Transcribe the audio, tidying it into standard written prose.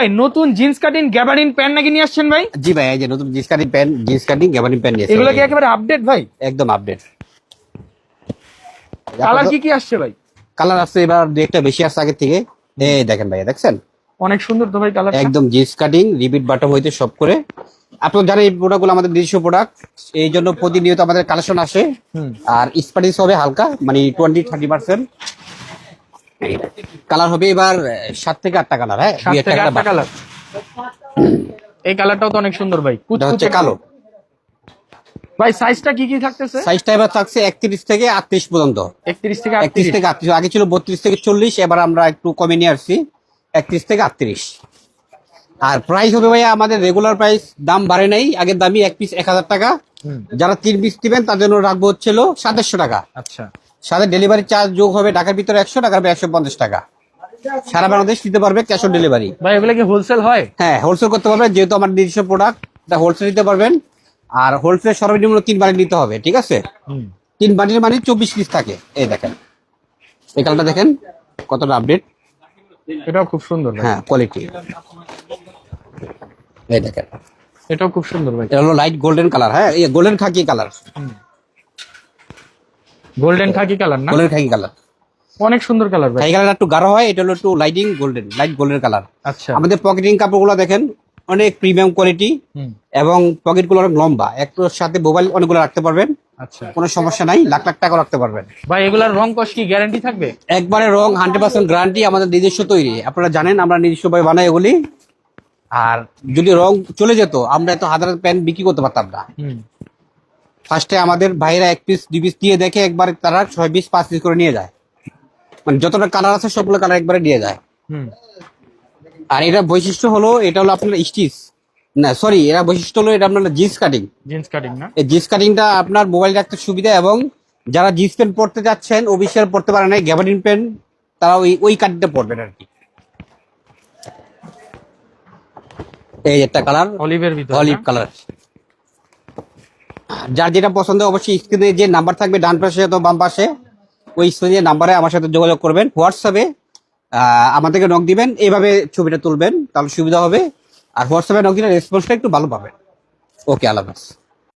ভাই নতুন jeans cutting gabardine pant নাকি নিয়ে আসছেন ভাই? জি ভাই, এই যে নতুন jeans cutting pant, jeans cutting gabardine pant নিয়ে এগুলো কি একেবারে আপডেট ভাই? একদম আপডেট। কালার কি আসছে ভাই? কালার আসছে এবার দু একটা বেশি আসছে আগের থেকে। এই দেখেন ভাই, দেখছেন অনেক সুন্দর তো ভাই কালার, একদম জিন্স কাটিং রিপিট বাটম হইতে সব করে। আপনারা জানেন এই প্রোডাক্টগুলো আমাদের নিজস্ব প্রোডাক্ট, এই জন্য প্রতিনিয়ত আমাদের কালেকশন আসে। আর স্পাইস হবে হালকা, মানে 20-30%। কালার হবে এবার 7 থেকে 8টা কালার। হ্যাঁ, 7 থেকে 8টা কালার। এই কালারটাও তো অনেক সুন্দর ভাই, হচ্ছে কালো। ভাই সাইজটা কি থাকতেছে? সাইজটা এবার থাকছে 31 থেকে 38 পর্যন্ত। 31 থেকে 38। আগে ছিল 32 থেকে 40, এবার আমরা একটু কমে নিয়ে আসছি 31 থেকে 38। আর প্রাইস হবে ভাইয়া আমাদের রেগুলার প্রাইস, দাম বাড়ে নাই, আগের দামই এক পিস 1000 টাকা। যারা 3 পিস দিবেন তার জন্য রাখবো হচ্ছিল 2700 টাকা। আচ্ছা, সাথে ডেলিভারি চার্জ যোগ হবে, ঢাকার ভিতরে 100 টাকার 150 টাকা। সারা বাংলাদেশ দিতে পারবে ক্যাশ অন ডেলিভারি। ভাই এগুলো কি হোলসেল হয়? হ্যাঁ, হোলসেল করতে পারবেন, যেহেতু আমার নিজস্ব প্রোডাক্ট, এটা হোলসেল নিতে পারবেন। আর হোলসেল সর্বনিম্ন 3 বান্ডিল নিতে হবে, ঠিক আছে? 3 বান্ডিল মানে 24 পিস থাকে। এই দেখেন, এই কালারটা দেখেন কতটা আপডেট। এটাও খুব সুন্দর ভাই। হ্যাঁ, কোয়ালিটি। এই দেখেন, এটাও খুব সুন্দর ভাই। এটা হলো লাইট গোল্ডেন কালার। হ্যাঁ, এই গোল্ডেন খাকি কালার, গোল্ডেন খাকি কালার না? গোল্ডেন খাকি কালার, অনেক সুন্দর কালার ভাই। খাকি কালার একটু গাঢ় হয়, এটা হলো একটু lighting golden, light golden colour. আচ্ছা, আমাদের পকেটিং কাপড়গুলো দেখেন অনেক প্রিমিয়াম কোয়ালিটি, এবং পকেটগুলো অনেক লম্বা, একটার সাথে মোবাইল অনেকগুলো রাখতে পারবেন। আচ্ছা, কোনো সমস্যা নাই, লাখ লাখ টাকা রাখতে পারবেন। ভাই এগুলার রং কস কি গ্যারান্টি থাকবে? একবারে রং 100% গ্যারান্টি, আমাদের নিজস্ব তৈরি। আপনারা জানেন আমরা নিজস্ব ভাবে বানাই এগুলি। আর যদি রং চলে যেত, আমরা এত হাজার প্যান্ট বিক্রি করতে পারতাম না। ফার্স্টে আমাদের ভাইরা 1 পিস 2 পিস দিয়ে দেখে, একবার তারা 6 পিস 5 পিস করে নিয়ে যায়, মানে যতটা কালার আছে সবগুলো কালার একবারে নিয়ে যায়। আর এটা বৈশিষ্ট্য হলো, এটা হলো আপনার স্টিচ না, সরি, এরা বৈশিষ্ট্য হলো এটা আপনার জিন্স কাটিং। জিন্স কাটিং না? এই জিন্স কাটিংটা আপনার মোবাইল রাখতে সুবিধা, এবং যারা জিন্স প্যান্ট পড়তে যাচ্ছেন, অফিসিয়াল পড়তে পারে না, গ্যাবার্ডিন প্যান্ট, তারা ওই কাটিংটা পড়বেন আর কি। এই একটা কালার, অলিভের ভিতর, অলিভ কালার। যার যেটা পছন্দ অবশ্যই স্ক্রিনে যে নাম্বার থাকবে ডান পাশে অথবা বাম পাশে, ওই স্ক্রিনে নাম্বারে আমার সাথে যোগাযোগ করবেন। হোয়াটসঅ্যাপে আমাদেরকে নক দিবেন, এইভাবে ছবিটা তুলবেন, তাহলে সুবিধা হবে। আর হোয়াটসঅ্যাপে নক দিলে রেসপন্সটা একটু ভালো পাবেন। ওকে, আল্লাহ হাফেজ।